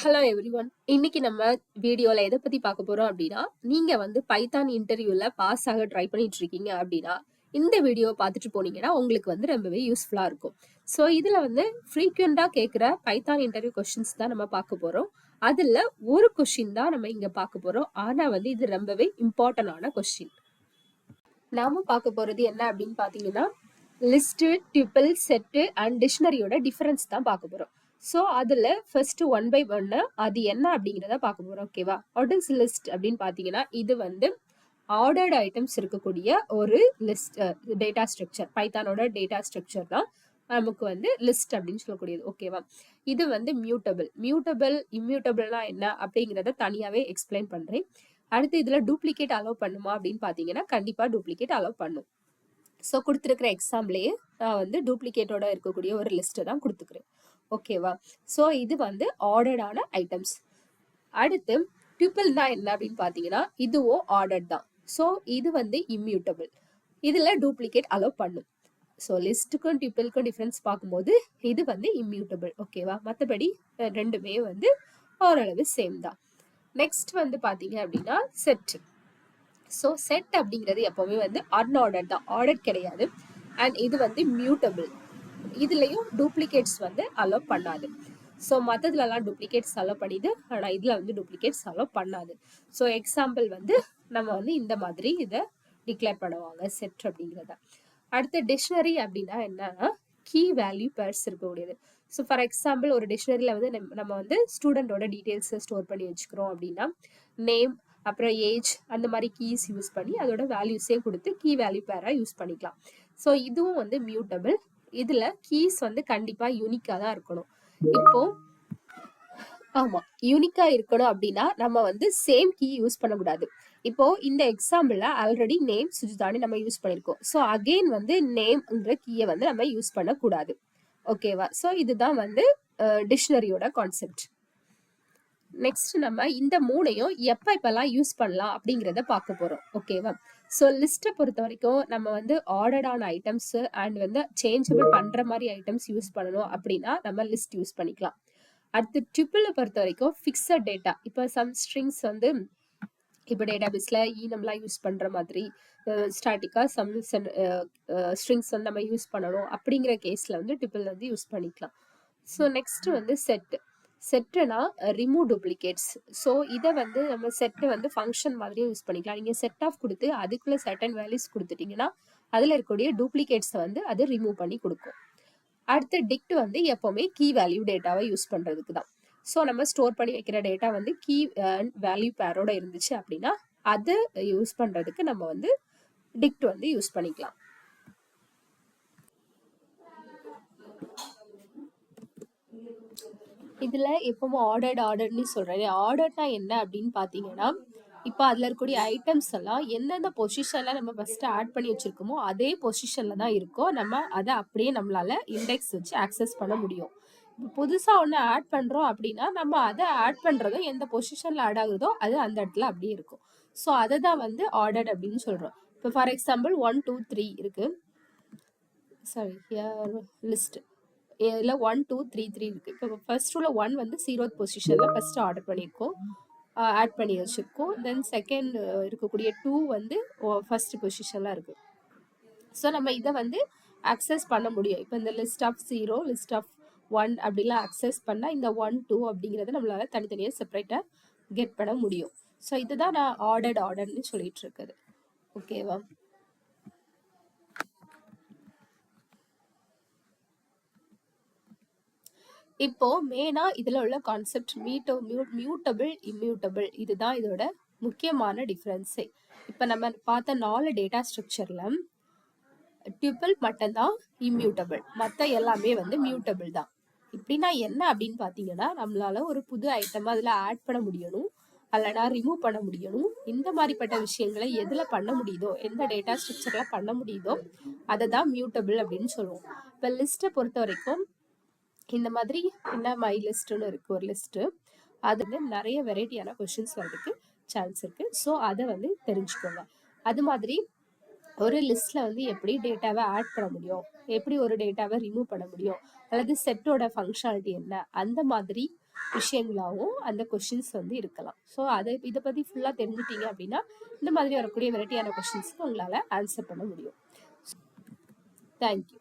Hello everyone. இன்னைக்கு நம்ம வீடியோல எதை பத்தி பார்க்க போறோம் அப்படின்னா, நீங்க வந்து பைத்தான் இன்டர்வியூல பாஸ் ஆக ட்ரை பண்ணிட்டு இருக்கீங்க அப்படின்னா, இந்த வீடியோ பார்த்துட்டு போனீங்கன்னா உங்களுக்கு வந்து ரொம்பவே யூஸ்ஃபுல்லா இருக்கும். ஸோ இதுல வந்து ஃப்ரீக்வெண்டா கேட்குற பைத்தான் இன்டர்வியூ கொஸ்டின்ஸ் தான் நம்ம பார்க்க போறோம். அதுல ஒரு கொஸ்டின் தான் நம்ம இங்க பார்க்க போறோம். ஆனா வந்து இது ரொம்பவே இம்பார்ட்டன்டான கொஸ்டின். நாம பார்க்க போறது என்ன அப்படின்னு பாத்தீங்கன்னா, லிஸ்ட், டியூபிள், செட் அண்ட் டிக்ஷனரியோட டிஃபரன்ஸ் தான் பார்க்க போறோம். ஸோ அதுல ஃபர்ஸ்ட் ஒன் பை ஒன்னு அது என்ன அப்படிங்கிறத பார்க்க போறோம். ஓகேவா? வாட் இஸ் லிஸ்ட் அப்படின்னு பாத்தீங்கன்னா, இது வந்து ஆர்டர்ட் ஐட்டம்ஸ் இருக்கக்கூடிய ஒரு லிஸ்ட் டேட்டா ஸ்ட்ரக்சர். பைத்தானோட டேட்டா ஸ்ட்ரக்சர் தான் நமக்கு வந்து லிஸ்ட் அப்படின்னு சொல்லக்கூடியது. ஓகேவா? இது வந்து மியூட்டபிள் இம்மியூட்டபிள்னா என்ன அப்படிங்கிறத தனியாவே எக்ஸ்பிளைன் பண்றேன். அடுத்து இதுல டூப்ளிகேட் அலோவ் பண்ணுமா அப்படின்னு பாத்தீங்கன்னா, கண்டிப்பா டூப்ளிகேட் அலோவ் பண்ணும். ஸோ கொடுத்துருக்கிற எக்ஸாம்பிளையே நான் வந்து டூப்ளிகேட்டோட இருக்கக்கூடிய ஒரு லிஸ்ட்டை தான் கொடுத்துக்கிறேன். ஓகேவா? ஸோ இது வந்து ஆர்டர்டான ஐட்டம்ஸ். அடுத்து டியூபிள்னா என்ன அப்படின்னு பார்த்தீங்கன்னா, இதுவும் ஆர்டர்ட் தான். ஸோ இது வந்து இம்மியூட்டபிள். இதில் டூப்ளிகேட் அலோவ் பண்ணும். ஸோ லிஸ்ட்டுக்கும் டியூபிளுக்கும் டிஃப்ரென்ஸ் பார்க்கும்போது இது வந்து இம்மியூட்டபிள். ஓகேவா? மற்றபடி ரெண்டுமே வந்து ஓரளவு சேம் தான். நெக்ஸ்ட் வந்து பார்த்தீங்க அப்படின்னா செட். ஸோ செட் அப்படிங்கிறது எப்பவுமே வந்து அன்ஆர்டர்ட் தான், ஆர்டர் கிடையாது. அண்ட் இது வந்து மியூட்டபிள். இதுலயும் டூப்ளிகேட்ஸ் வந்து அலோவ் பண்ணாது. ஸோ மற்றதுலலாம் டூப்ளிகேட்ஸ் அலோவ் பண்ணிது, ஆனால் இதில் வந்து டூப்ளிகேட்ஸ் அலோவ் பண்ணாது. ஸோ எக்ஸாம்பிள் வந்து நம்ம வந்து இந்த மாதிரி இதை டிக்ளேர் பண்ணுவாங்க செட் அப்படிங்கிறத. அடுத்த டிக்ஷனரி அப்படின்னா என்னன்னா, கீ வேல்யூ பேர்ஸ் இருக்கக்கூடியது. ஸோ ஃபார் எக்ஸாம்பிள் ஒரு டிக்ஷனரியில் வந்து நம்ம வந்து ஸ்டூடெண்டோட டீட்டெயில்ஸை ஸ்டோர் பண்ணி வச்சுக்கிறோம் அப்படின்னா, நேம் அப்புறம் ஏஜ் அந்த மாதிரி கீஸ் யூஸ் பண்ணி அதோட வேல்யூஸே கொடுத்து கீ வேல்யூ பேராக யூஸ் பண்ணிக்கலாம். ஸோ இதுவும் வந்து மியூட்டபிள். இதுல கீஸ் வந்து கண்டிப்பா யூனிக்கா தான் இருக்கணும். இப்போ ஆமா, யூனிக்கா இருக்கணும் அப்படின்னா நம்ம வந்து சேம் கீ யூஸ் பண்ணக்கூடாது. இப்போ இந்த எக்ஸாம்பிள்ல ஆல்ரெடி நேம் சுஜிதானி நம்ம யூஸ் பண்ணிருக்கோம். ஸோ அகெயின் வந்து நேம்ங்கிற கீயை வந்து நம்ம யூஸ் பண்ணக்கூடாது. ஓகேவா? ஸோ இதுதான் வந்து டிக்ஷனரியோட கான்செப்ட். நெக்ஸ்ட் நம்ம இந்த மூணையும் எப்பெல்லாம் யூஸ் பண்ணலாம் அப்படிங்கிறத பார்க்க போறோம். ஓகேவா? ஸோ லிஸ்ட்டை பொறுத்த வரைக்கும் நம்ம வந்து ஆர்டர்டான ஐட்டம்ஸ் அண்ட் வந்து சேஞ்சபிள் பண்ற மாதிரி ஐட்டம்ஸ் யூஸ் பண்ணணும் அப்படின்னா நம்ம லிஸ்ட் யூஸ் பண்ணிக்கலாம். அடுத்து டியூபிளை பொறுத்த வரைக்கும் ஃபிக்ஸட் டேட்டா. இப்போ சம் ஸ்ட்ரிங்ஸ் வந்து இப்போ டேட்டாபேஸ்ல ஈனம்லாம் யூஸ் பண்ற மாதிரி ஸ்டாட்டிக்கா சம் ஸ்ட்ரிங்ஸ் வந்து நம்ம யூஸ் பண்ணணும் அப்படிங்கிற கேஸ்ல வந்து டியூபிள் வந்து யூஸ் பண்ணிக்கலாம். ஸோ நெக்ஸ்ட் வந்து செட்டுனா ரிமூவ் டூப்ளிகேட்ஸ். ஸோ இதை வந்து நம்ம செட்டை வந்து ஃபங்க்ஷன் மாதிரியும் யூஸ் பண்ணிக்கலாம். நீங்கள் செட் ஆஃப் கொடுத்து அதுக்குள்ள சர்டன் வேல்யூஸ் கொடுத்துட்டீங்கன்னா அதில் இருக்கக்கூடிய டூப்ளிகேட்ஸை வந்து அது ரிமூவ் பண்ணி கொடுக்கும். அடுத்து டிக்ட் வந்து எப்போவுமே கீ வேல்யூ டேட்டாவை யூஸ் பண்ணுறதுக்கு தான். ஸோ நம்ம ஸ்டோர் பண்ணி வைக்கிற டேட்டா வந்து கீ அண்ட் வேல்யூ பேரோட இருந்துச்சு அப்படின்னா அதை யூஸ் பண்ணுறதுக்கு நம்ம வந்து டிக்ட் வந்து யூஸ் பண்ணிக்கலாம். இதுல எப்பவும் ஆர்டர்னு சொல்றேன். ஆர்டர்னா என்ன அப்படின்னு பாத்தீங்கன்னா, இப்போ அதுல இருக்கக்கூடிய ஐட்டம்ஸ் எல்லாம் எந்தெந்த பொசிஷன்ல நம்ம ஃபர்ஸ்ட் ஆட் பண்ணி வச்சிருக்கோமோ அதே பொசிஷன்ல தான் இருக்கும். நம்ம அதை அப்படியே நம்மளால இண்டெக்ஸ் வச்சு ஆக்சஸ் பண்ண முடியும். இப்போ புதுசா ஒன்று ஆட் பண்றோம் அப்படின்னா நம்ம அதை ஆட் பண்றதும் எந்த பொசிஷன்ல ஆட் ஆகுதோ அது அந்த இடத்துல அப்படியே இருக்கும். ஸோ அதை தான் வந்து ஆர்டர் அப்படின்னு சொல்றோம். இப்போ ஃபார் எக்ஸாம்பிள் 1 2 3 இருக்கு. சாரி, லிஸ்ட் இதில் 1 2 3 3 இருக்குது. இப்போ ஃபர்ஸ்ட் உள்ள 1 வந்து 0th பொசிஷனில் ஃபர்ஸ்ட் ஆர்டர் பண்ணியிருக்கோம், ஆட் பண்ணி வச்சுருக்கோம். தென் செகண்ட் இருக்கக்கூடிய 2 வந்து ஃபர்ஸ்ட் பொசிஷனில் இருக்குது. ஸோ நம்ம இதை வந்து அக்சஸ் பண்ண முடியும். இப்போ இந்த லிஸ்ட் ஆஃப் 0 லிஸ்ட் ஆஃப் 1 அப்படிலாம் அக்சஸ் பண்ணால் இந்த 1 2 அப்படிங்கிறத நம்மளால தனித்தனியாக செப்பரேட்டாக கெட் பண்ண முடியும். ஸோ இதுதான் நான் ஆர்டர்னு சொல்லிட்டு இருக்குது. ஓகேவா? இப்போ மெயினா இதுல உள்ள கான்செப்ட் மியூட்டபிள் இம்மியூட்டபிள், இதுதான் இதோட முக்கியமான டிஃபரன்ஸே. இப்போ நம்ம பார்த்த 4 டேட்டா ஸ்ட்ரக்சர்ல டியூபிள் மட்டும்தான் இம்மியூட்டபிள், மற்ற எல்லாமே வந்து மியூட்டபிள் தான். இப்படின்னா என்ன அப்படின்னு பார்த்தீங்கன்னா, நம்மளால ஒரு புது ஐட்டம் அதில் ஆட் பண்ண முடியணும், அல்லனா ரிமூவ் பண்ண முடியணும். இந்த மாதிரிப்பட்ட விஷயங்களை எதில் பண்ண முடியுதோ, எந்த டேட்டா ஸ்ட்ரக்சரில் பண்ண முடியுதோ அதை தான் மியூட்டபிள் அப்படின்னு சொல்லுவோம். இப்போ லிஸ்ட்டை பொறுத்த வரைக்கும் இந்த மாதிரி என்ன மை லிஸ்ட்னு இருக்கு ஒரு லிஸ்ட்டு, அது வந்து நிறைய வெரைட்டியான கொஷின்ஸ் வர்றதுக்கு சான்ஸ் இருக்கு. ஸோ அதை வந்து தெரிஞ்சுக்கோங்க. அது மாதிரி ஒரு லிஸ்ட்ல வந்து எப்படி டேட்டாவை ஆட் பண்ண முடியும், எப்படி ஒரு டேட்டாவை ரிமூவ் பண்ண முடியும், அல்லது செட்டோட ஃபங்க்ஷனாலிட்டி என்ன, அந்த மாதிரி விஷயங்களாகவும் அந்த கொஷின்ஸ் வந்து இருக்கலாம். ஸோ இதை பற்றி ஃபுல்லாக தெரிஞ்சுட்டீங்க அப்படின்னா இந்த மாதிரி வரக்கூடிய வெரைட்டியான கொஷின்ஸ்க்கு உங்களால் ஆன்சர் பண்ண முடியும். தேங்க்யூ.